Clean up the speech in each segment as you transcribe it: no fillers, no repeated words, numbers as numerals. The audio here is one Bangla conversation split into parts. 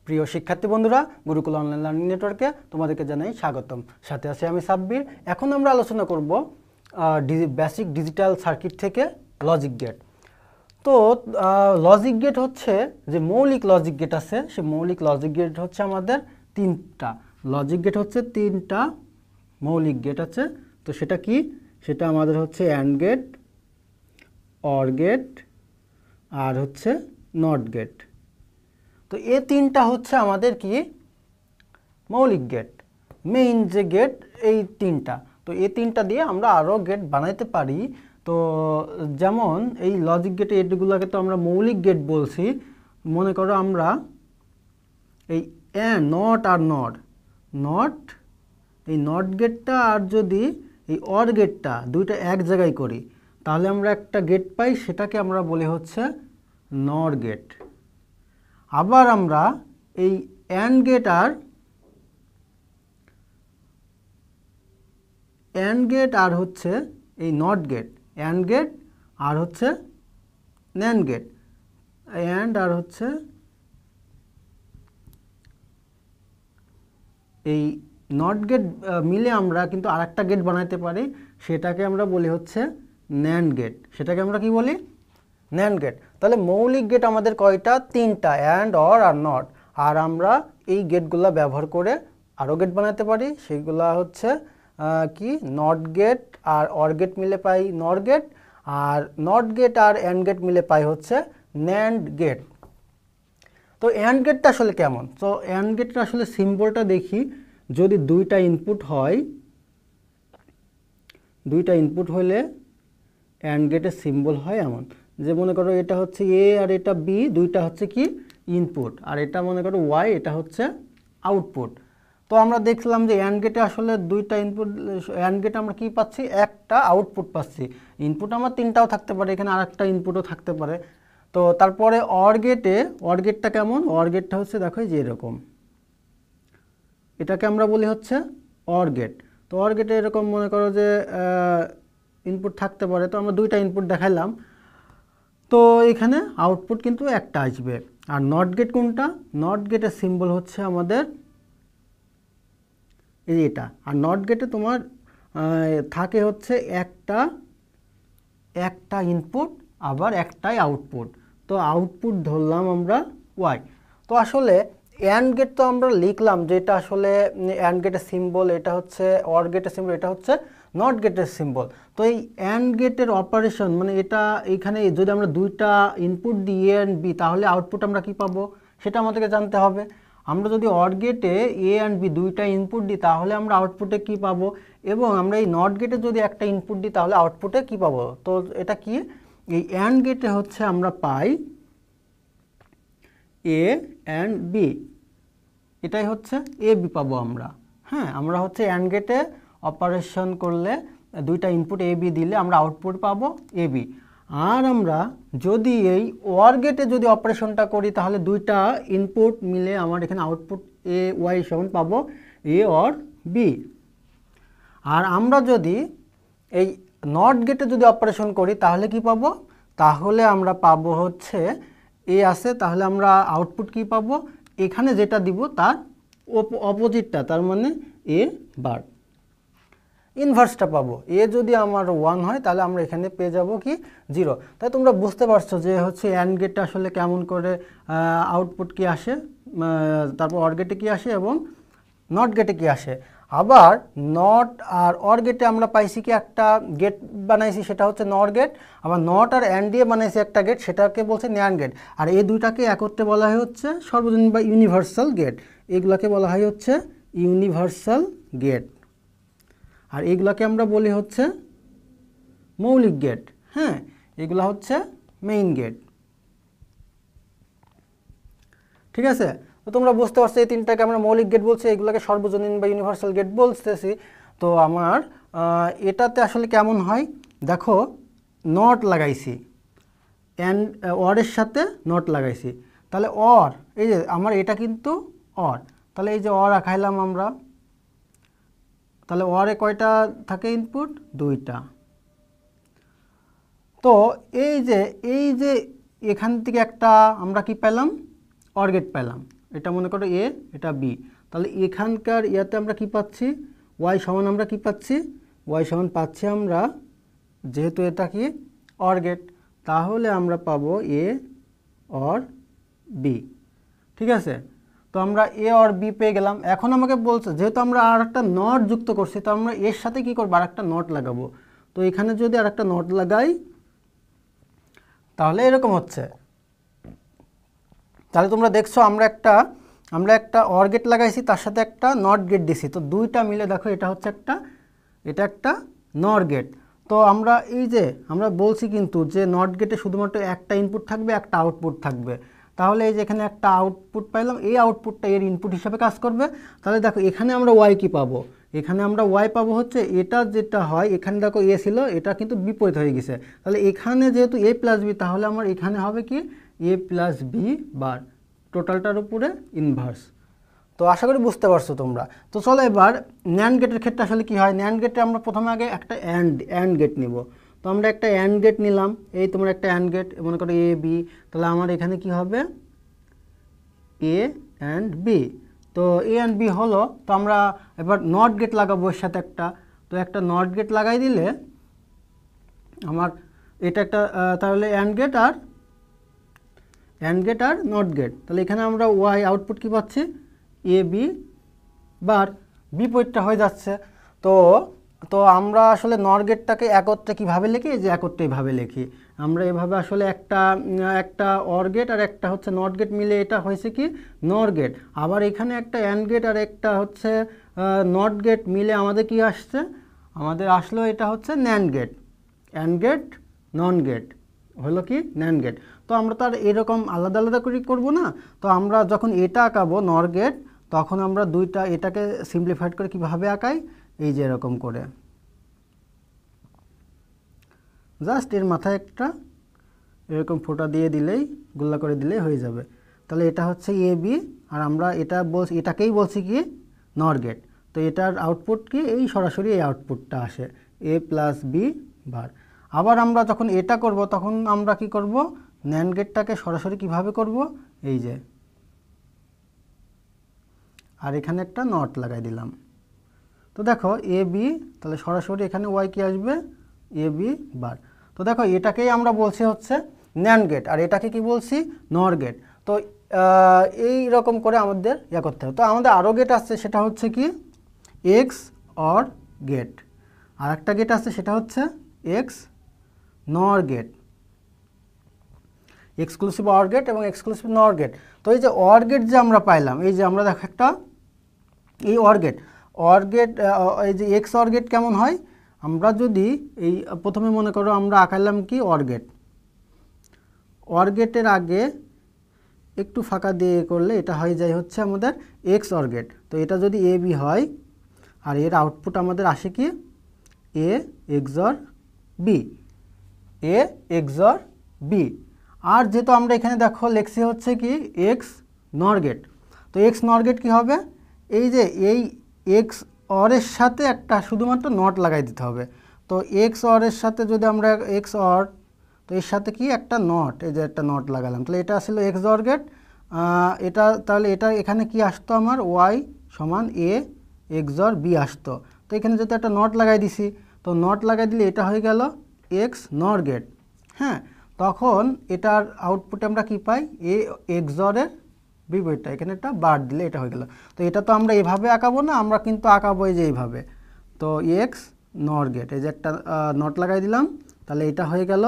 প্রিয় শিক্ষার্থী বন্ধুরা, গুরুকুল অনলাইন লার্নিং নেটওয়ার্কে তোমাদেরকে জানাই স্বাগতম। সাথে আছি আমি সাব্বির। এখন আমরা আলোচনা করব বেসিক ডিজিটাল সার্কিট থেকে লজিক গেট। তো লজিক গেট হচ্ছে যে মৌলিক লজিক গেট আছে, সে মৌলিক লজিক গেট হচ্ছে আমাদের তিনটা। লজিক গেট হচ্ছে তিনটা মৌলিক গেট আছে। তো সেটা কি? সেটা আমাদের হচ্ছে অ্যান্ড গেট, অর গেট আর হচ্ছে নট গেট। তো এই তিনটা হচ্ছে আমাদের কি মৌলিক গেট, মেইন যে গেট এই তিনটা। তো এই তিনটা দিয়ে আমরা আরও গেট বানাইতে পারি। তো যেমন এই লজিক গেটে এগুলোকে তো আমরা মৌলিক গেট বলছি। মনে করো আমরা এই নট আর নট এই নট গেটটা আর যদি এই অর গেটটা দুইটা এক জায়গায় করি তাহলে আমরা একটা গেট পাই, সেটাকে আমরা বলি হচ্ছে নর গেট। আবার আমরা এই অ্যান্ড গেট আর হচ্ছে এই নট গেট, অ্যান্ড গেট আর হচ্ছে ন্যান্ড গেট, অ্যান্ড আর হচ্ছে এই নট গেট মিলে আমরা কিন্তু আরেকটা গেট বানাইতে পারি, সেটাকে আমরা বলি হচ্ছে ন্যান্ড গেট। সেটাকে আমরা কি বলি? Nand gate. তাহলে মৌলিক গেট আমাদের কয়টা? তিনটা, অ্যান্ড, অর আর নট। আর আমরা এই গেটগুলা ব্যবহার করে আরও গেট বানাতে পারি। সেইগুলা হচ্ছে কি নট গেট আর অর গেট মিলে পাই নর গেট, আর নট গেট আর অ্যান্ড গেট মিলে পাই হচ্ছে ন্যান্ড গেট। তো অ্যান্ড গেটটা আসলে কেমন? তো অ্যান্ড গেটটা আসলে সিম্বলটা দেখি। যদি দুইটা ইনপুট হয়, দুইটা ইনপুট হলে অ্যান্ড গেটের সিম্বল হয় এমন, যে মনে করো এটা হচ্ছে এ আর এটা বি, দুইটা হচ্ছে কি ইনপুট, আর এটা মনে করো ওয়াই, এটা হচ্ছে আউটপুট। তো আমরা দেখলাম যে অ্যান্ড গেটে আসলে দুইটা ইনপুট, অ্যান্ড গেটে আমরা কি পাচ্ছি? একটা আউটপুট পাচ্ছি। ইনপুট আমার তিনটাও থাকতে পারে, এখানে আরেকটা ইনপুটও থাকতে পারে। তো তারপরে অর গেটটা কেমন? অর গেটটা হচ্ছে দেখো যে এরকম, এটাকে আমরা বলি হচ্ছে অর গেট। তো অর গেটে এরকম মনে করো যে ইনপুট থাকতে পারে। তো আমরা দুইটা ইনপুট দেখাইলাম, তো এখানে আউটপুট কিন্তু একটা আসবে। আর নট গেট কোনটা? নট গেটের সিম্বল হচ্ছে আমাদের এই এটা। আর নট গেটে তোমার থাকে হচ্ছে একটা ইনপুট আবার একটাই আউটপুট। তো আউটপুট ধরলাম আমরা ওয়াই। তো আসলে অ্যান্ড গেট তো আমরা লিখলাম যে এটা আসলে অ্যান্ড গেটের সিম্বল, এটা হচ্ছে অর গেটের সিম্বল, এটা হচ্ছে নট গেটের সিম্বল। তো এই অ্যান্ড গেটের অপারেশন মানে এটা এইখানে যদি আমরা দুইটা ইনপুট দিই এ অ্যান্ড বি, তাহলে আউটপুট আমরা কি পাবো সেটা আমাদেরকে জানতে হবে। আমরা যদি অর গেটে এ অ্যান্ড বি দুইটা ইনপুট দিই তাহলে আমরা আউটপুটে কি পাবো, এবং আমরা এই নট গেটে যদি একটা ইনপুট দিই তাহলে আউটপুটে কি পাবো। তো এটা কি? এই অ্যান্ড গেটে হচ্ছে আমরা পাই এ অ্যান্ড বি, এটাই হচ্ছে এ বি পাবো আমরা। হ্যাঁ, আমরা হচ্ছে অ্যান্ড গেটে অপারেশন করলে দুইটা ইনপুট এ বি দিলে আমরা আউটপুট পাবো এ বি। আর আমরা যদি এই ওয়ার গেটে যদি অপারেশনটা করি তাহলে দুইটা ইনপুট মিলে আমার এখানে আউটপুট এ ওয়াই সমান পাবো এ অর বি। আর আমরা যদি এই নট গেটে যদি অপারেশন করি তাহলে কি পাবো? তাহলে আমরা পাবো হচ্ছে এ আছে, তাহলে আমরা আউটপুট কি পাবো? এখানে যেটা দিব তার অপোজিটটা, তার মানে এ বার ইনভার্সটা পাবো। এ যদি আমার 1 হয় তাহলে আমরা এখানে পেয়ে যাব কি 0। তাই তোমরা বুঝতে পারছো যে হচ্ছে অ্যান্ড গেটটা আসলে কেমন করে আউটপুট কি আসে, তারপর অর গেটে কি আসে এবং নট গেটে কি আসে। আবার নট আর অর গেটে আমরা পাইছি কি একটা গেট বানাইছি, সেটা হচ্ছে নর গেট। আবার নট আর অ্যান্ড দিয়ে বানাইছি একটা গেট, সেটাকে বলছে ন্যান্ড গেট। আর এই দুইটাকে একত্রে বলা হয় হচ্ছে সর্বজনীন বা ইউনিভার্সাল গেট। এগুলাকে বলা হয় হচ্ছে ইউনিভার্সাল গেট। আর এইগুলাকে আমরা বলি হচ্ছে মৌলিক গেট। হ্যাঁ, এগুলা হচ্ছে মেইন গেট। ঠিক আছে? তো তোমরা বুঝতে পারছো এই তিনটাকে আমরা মৌলিক গেট বলছি, এগুলোকে সর্বজনীন বা ইউনিভার্সাল গেট বলতেছি। তো আমার এটাতে আসলে কেমন হয় দেখো, নট লাগাইছি, অ্যান্ড অরের সাথে নট লাগাইছি, তাহলে অর, এই যে আমার এটা কিন্তু অর, তাহলে এই যে অর রাখাইলাম আমরা, তাহলে অরে কয়টা থাকে ইনপুট? দুইটা। তো এই যে এখান থেকে একটা আমরা কি পেলাম? অর গেট পেলাম। এটা মনে করো এ, এটা বি। তাহলে এখানকার ইয়াতে আমরা কি পাচ্ছি, ওয়াই সমান আমরা কি পাচ্ছি, ওয়াই সমান পাচ্ছি আমরা, যেহেতু এটা কি অর গেট, তাহলে আমরা পাবো এ অর বি। ঠিক আছে, তো আমরা এ অর বি পেয়ে গেলাম। এখন আমাকে বলছে যেহেতু আমরা আর একটা নট যুক্ত করছি, তো আমরা এর সাথে কি করবো, আর একটা নট লাগাবো। তো এখানে যদি আর একটা নট লাগাই তাহলে এরকম হচ্ছে। তাহলে তোমরা দেখছো আমরা একটা অর গেট লাগাইছি, তার সাথে একটা নট গেট দিছি, তো দুইটা মিলে দেখো এটা হচ্ছে এটা একটা নর গেট। তো আমরা এই যে আমরা বলছি কিন্তু যে নট গেটে শুধুমাত্র একটা ইনপুট থাকবে, একটা আউটপুট থাকবে। তাহলে এই যে এখানে একটা আউটপুট পাইলাম, এই আউটপুটটা এর ইনপুট হিসাবে কাজ করবে। তাহলে দেখো এখানে আমরা ওয়াই কি পাবো, এখানে আমরা ওয়াই পাবো হচ্ছে এটা যেটা হয়, এখানে দেখো এ ছিল, এটা কিন্তু বিপরীত হয়ে গেছে। তাহলে এখানে যেহেতু এ প্লাস বি, তাহলে আমার এখানে হবে কি এ প্লাস বি বার, টোটালটার উপরে ইনভার্স। তো আশা করি বুঝতে পারছো তোমরা। তো চলো এবার ন্যান্ড গেটের ক্ষেত্রে আসলে কি হয়, ন্যান্ড গেটে আমরা প্রথমে আগে একটা অ্যান্ড গেট নিব। তো আমরা একটা অ্যান্ড গেট নিলাম, এই তোমরা একটা অ্যান্ড গেট মনে করো এ বি, তাহলে আমার এখানে কি হবে এ অ্যান্ড বি। তো এ অ্যান্ড বি হলো, তো আমরা এবার নট গেট লাগাবো এর সাথে একটা। তো একটা নট গেট লাগাই দিলে আমার এটা একটা তাহলে অ্যান্ড গেট আর নট গেট। তাহলে এখানে আমরা ওয়াই আউটপুট কি পাচ্ছি এ বি বার, বিপরীতটা হয়ে যাচ্ছে। তো আমরা আসলে নর গেটটাকে একত্রে কীভাবে লিখি, যে একত্রে এইভাবে লিখি আমরা, এভাবে আসলে একটা অর গেট আর একটা হচ্ছে নট গেট মিলে এটা হয়েছে কি নর গেট। আবার এখানে একটা অ্যান্ড গেট আর একটা হচ্ছে নট গেট মিলে আমাদের কি আসছে, আমাদের আসলো এটা হচ্ছে nand gate. And gate non gate হলো কি ন্যান্ড গেট। তো আমরা তো আর এরকম আলাদা আলাদা করে করবো না। তো আমরা যখন এটা আঁকাবো নর গেট, তখন আমরা এটাকে সিম্পলিফাইড করে কিভাবে আঁকাই, এই যে এরকম করে জাস্ট এর মাথায় একটা এরকম ফোঁটা দিয়ে দিলেই, গোল্লা করে দিলেই হয়ে যাবে। তাহলে এটা হচ্ছে এ বি, আর আমরা এটাকেই বলছি কি নর গেট। তো এটার আউটপুট কি, এই সরাসরি এই আউটপুটটা আসে এ প্লাস বি বার। আবার আমরা যখন এটা করব তখন আমরা কি করব, ন্যান্ড গেটটাকে সরাসরি কিভাবে করব, এই যে আর এখানে একটা নট লাগাই দিলাম। তো দেখো এ বি, তাহলে সরাসরি এখানে ওয়াই কি আসবে এ বি বার। তো দেখো এটাকেই আমরা বলছি হচ্ছে ন্যান্ড গেট, আর এটাকে কি বলছি নর গেট। তো এই রকম করে আমাদের করতে হবে। তো আমাদের আরও গেট আছে, সেটা হচ্ছে কি এক্স অর গেট, আর একটা গেট আছে সেটা হচ্ছে এক্স নর গেট, এক্সক্লুসিভ অর গেট এবং এক্সক্লুসিভ নর গেট। তো এই যে অর গেট যে আমরা পাইলাম, এই যে আমরা দেখো একটা এই অর গেট এই যে এক্স অর গেট কেমন হয়, আমরা যদি এই প্রথমে মনে করো আমরা আঁকাইলাম কি অর গেটের আগে একটু ফাঁকা দিয়ে করলে এটা হয়ে যায় হচ্ছে আমাদের এক্স অর গেট। তো এটা যদি এ বি হয়, আর এর আউটপুট আমাদের আসে কি এ এক্সর বি, এ এক্সর বি। আর যেহেতু আমরা এখানে দেখো লেখছি হচ্ছে কি এক্স নর গেট, তো এক্স নর গেট কী হবে, এই যে এই এক্স অরের সাথে একটা শুধুমাত্র নট লাগাই দিতে হবে। তো এক্স অরের সাথে যদি আমরা এক্স অর, তো এর সাথে কি একটা নট, এই যে একটা নট লাগালাম, তাহলে এটা আসলে এক্স অর গেট। এটা তাহলে এটা এখানে কি আসতো আমার ওয়াই সমান এ এক্সর বি আসতো। তো এখানে যদি একটা নট লাগাই দিছি, তো নট লাগাই দিলে এটা হয়ে গেল এক্স নর গেট। হ্যাঁ, তখন এটার আউটপুটে আমরা কি পাই এ এক্সরের বিপরীতটা, এখানে একটা বার দিলে এটা হয়ে গেল। তো এটা তো আমরা এভাবে আঁকাবো না, আমরা কিন্তু আঁকাবো এই যে এইভাবে। তো এক্স নর গেট, এই যে একটা নট লাগাই দিলাম, তাহলে এটা হয়ে গেল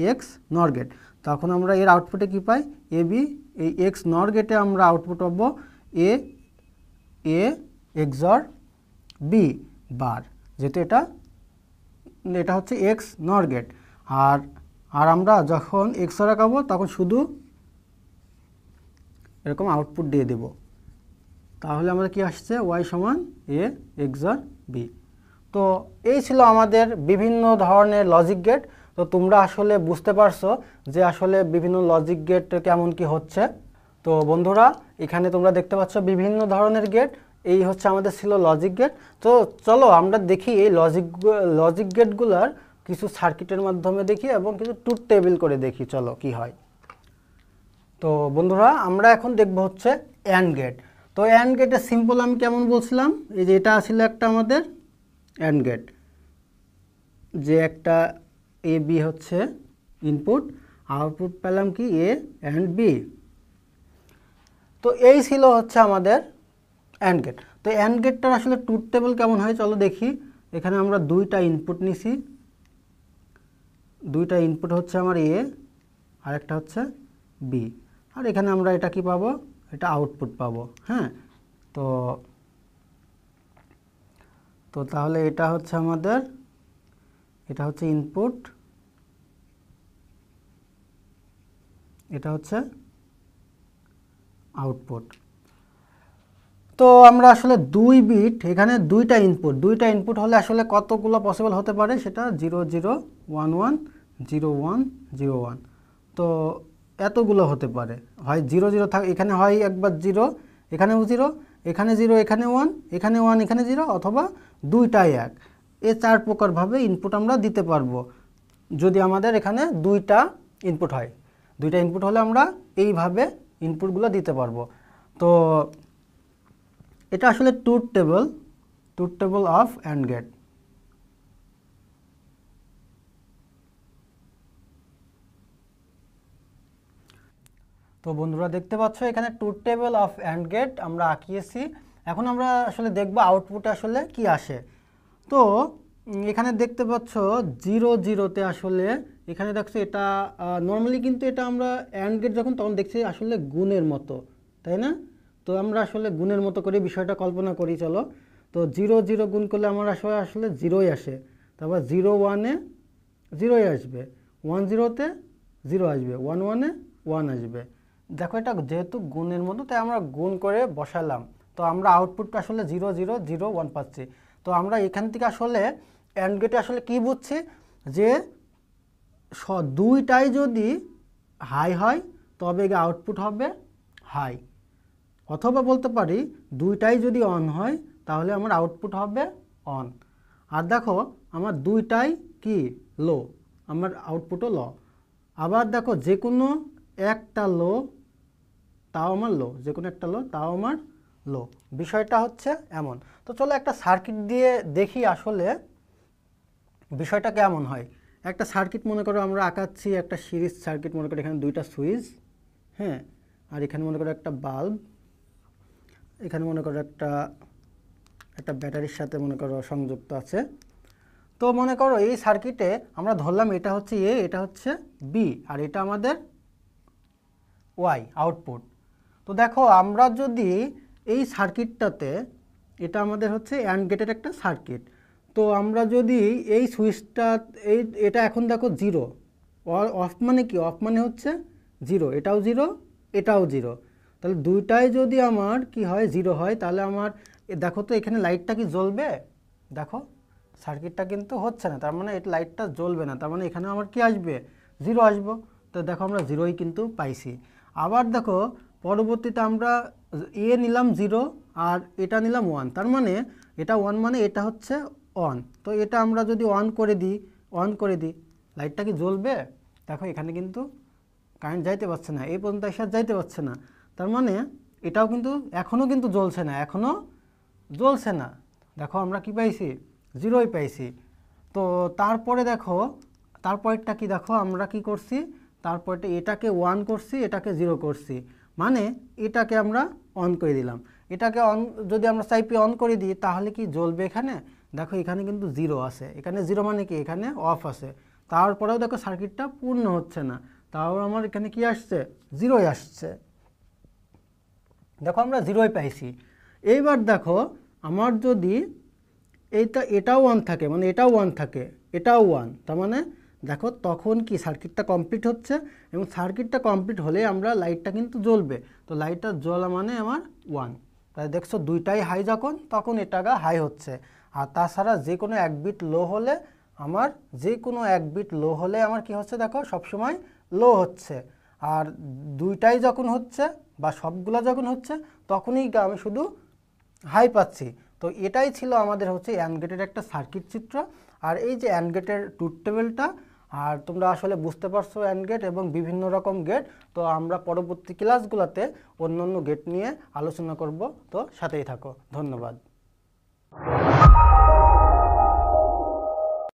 এক্স নর গেট। তখন আমরা এর আউটপুটে কি পাই এ বি, এই এক্স নর গেটে আমরা আউটপুট পাবো এ এক্সর বি বার, যেহেতু এটা হচ্ছে এক্স নর গেট। আর আমরা যখন এক্সর আঁকাবো তখন শুধু এরকম আউটপুট দিয়ে দেব, তাহলে আমরা কি আসছে ওয়াই সমান এ এক্সর বি। তো এই ছিল আমাদের বিভিন্ন ধরনের লজিক গেট। তো তোমরা আসলে বুঝতে পারছো যে আসলে বিভিন্ন লজিক গেট কেমন কি হচ্ছে। তো বন্ধুরা এখানে তোমরা দেখতে পাচ্ছ বিভিন্ন ধরনের গেট, এই হচ্ছে আমাদের ছিল লজিক গেট। তো চলো আমরা দেখি এই লজিক গেটগুলোর কিছু সার্কিটের মাধ্যমে দেখি এবং কিছু ট্রুথ টেবিল করে দেখি, চলো কি হয়। তো বন্ধুরা আমরা এখন দেখব হচ্ছে অ্যান্ড গেট। তো অ্যান্ড গেটের সিম্পল আমি কেমন বলছিলাম, এই যে এটা আসলে একটা আমাদের অ্যান্ড গেট, যে একটা এ বি হচ্ছে ইনপুট, আউটপুট পেলাম কি এ অ্যান্ড বি। তো এই ছিল হচ্ছে আমাদের অ্যান্ড গেট। তো অ্যান্ড গেটটার আসলে ট্রুথ টেবল কেমন হয় চলো দেখি। এখানে আমরা দুইটা ইনপুট নিছি, দুইটা ইনপুট হচ্ছে আমার এ আর একটা হচ্ছে বি, আর এখানে আমরা এটা কি পাবো, এটা আউটপুট পাবো। হ্যাঁ, তো তো তাহলে এটা হচ্ছে আমাদের, এটা হচ্ছে ইনপুট, এটা হচ্ছে আউটপুট। তো আমরা আসলে 2 বিট, এখানে দুইটা ইনপুট হলে আসলে কতগুলো পসিবল হতে পারে, সেটা 0 0 1 1 0 1 0 1। তো এতগুলো হতে পারে, হয় 0 0 থাকে, এখানে হয় একবার 0, এখানেও 0, এখানে 0, এখানে 1, এখানে 1, এখানে 0, অথবা দুইটাই 1। এই 4 প্রকারভাবে ইনপুট আমরা দিতে পারবো যদি আমাদের এখানে দুইটা ইনপুট হয়। দুইটা ইনপুট হলে আমরা এইভাবে ইনপুটগুলো দিতে পারবো। তো এটা আসলে truth table of and gate. তো বন্ধুরা দেখতে পাচ্ছ এখানে truth table of and gate আমরা আঁকিয়েছি। এখন আমরা আসলে দেখব আউটপুটে আসলে কি আসে। তো এখানে দেখতে পাচ্ছ 0 0-তে আসলে এখানে দেখছো এটা নর্মালি কিন্তু এটা আমরা অ্যান্ড গেট যখন তখন দেখছি আসলে গুণের মতো, তাই না? তো আমরা আসলে গুণের মতো করে বিষয়টা কল্পনা করি চলো। তো 0 0 গুণ করলে আমার আসলে 0ই আসে, তারপর 0 1-এ 0ই আসবে, 1 0-তে 0 আসবে, 1 1-এ 1 আসবে। দেখো এটা যেহেতু গুণের মতো তাই আমরা গুণ করে বসালাম, তো আমরা আউটপুটটা আসলে 0 0 0 1 পাচ্ছি। তো আমরা এখান থেকে আসলে অ্যান্ড গেটে আসলে কি বুঝছি, যে দুইটাই যদি হাই হয় তবে আউটপুট হবে হাই, অথবা বলতে পারি দুইটাই যদি অন হয় তাহলে আমার আউটপুট হবে অন। আর দেখো আমার দুইটাই কি লো, আমার আউটপুটও লো। আবার দেখো যে কোনো একটা লো তাও আমার লো, যে কোনো একটা লো তাও আমার লো, বিষয়টা হচ্ছে এমন। তো চলো একটা সার্কিট দিয়ে দেখি আসলে বিষয়টা কেমন হয়। একটা সার্কিট মনে করো আমরা আঁকাচ্ছি, একটা সিরিজ সার্কিট মনে করো, এখানে দুইটা সুইচ, হ্যাঁ, আর এখানে মনে করো একটা বাল্ব, এখানে মনে করো একটা ব্যাটারির সাথে মনে করো সংযুক্ত আছে। তো মনে করো এই সার্কিটে আমরা ধরলাম এটা হচ্ছে এ, এটা হচ্ছে বি, আর এটা আমাদের ওয়াই আউটপুট। তো দেখো আমরা যদি এই সার্কিটটাতে, এটা আমাদের হচ্ছে অ্যান্ড গেটের একটা সার্কিট, তো আমরা যদি এই সুইচটা এটা এখন দেখো 0, অফ মানে কি, অফ মানে হচ্ছে 0, এটাও 0, এটাও 0, তাহলে দুইটাই যদি আমার কি হয় 0 হয়, তাহলে আমার দেখো তো এখানে লাইটটা কি জ্বলবে, দেখো সার্কিটটা কিন্তু হচ্ছে না, তার মানে এটা লাইটটা জ্বলবে না, তার মানে এখানে আমার কি আসবে 0 আসবো। তো দেখো আমরা 0ই কিন্তু পাইছি। আবার দেখো পরবর্তীতে আমরা এ নিলাম 0 আর এটা নিলাম 1, তার মানে এটা 1 মানে এটা হচ্ছে অন। তো এটা আমরা যদি অন করে দিই লাইটটা কি জ্বলবে, দেখো এখানে কিন্তু কারেন্ট যাইতে পারছে না, এই পর্যন্ত এসে যাইতে পারছে না, তার মানে এটাও কিন্তু এখনও কিন্তু জ্বলছে না, এখনও জ্বলছে না। দেখো আমরা কি পাইছি, 0ই পাইছি। তো তারপরে দেখো তারপরেরটা কি, দেখো আমরা কি করছি, তারপরটা এটাকে 1 করছি, এটাকে 0 করছি, মানে এটাকে আমরা অন করে দিলাম। এটাকে অন যদি আমরা চাইপি অন করে দিই তাহলে কি জ্বলবে এখানে, দেখো এখানে কিন্তু 0 আছে, এখানে 0 মানে কি এখানে অফ আছে, তারপরেও দেখো সার্কিটটা পূর্ণ হচ্ছে না, তাও আমার এখানে কি আসছে 0ই আসছে। দেখো আমরা 0ই পাইছি। এইবার দেখো আমার যদি এটাও 1 থাকে, মানে এটাও 1 থাকে, এটাও 1, তার মানে দেখো তখন কি সার্কিটটা কমপ্লিট হচ্ছে, এবং সার্কিটটা কমপ্লিট হলে আমরা লাইটটা কিন্তু জ্বলবে। তো লাইটটা জ্বলা মানে আমার 1, তাই দেখছো দুইটাই হাই যখন তখন এটা가 হাই হচ্ছে। আর তাছাড়া যে কোনো এক বিট লো হলে আমার কি হচ্ছে, দেখো সবসময় লো হচ্ছে। আর দুইটাই যখন হচ্ছে বা সবগুলা যখন হচ্ছে তখনই আমি শুধু হাই পাচ্ছি। তো এটাই ছিল আমাদের হচ্ছে অ্যান্ড গেটের একটা সার্কিট চিত্র। আর এই যে অ্যান্ড গেটের ট্রুথ টেবিলটা আর তোমরা আসলে বুঝতে পারছো অ্যান্ড গেট এবং বিভিন্ন রকম গেট। তো আমরা পরবর্তী ক্লাসগুলোতে অন্য অন্য গেট নিয়ে আলোচনা করব, তো সাথেই থাকো। ধন্যবাদ।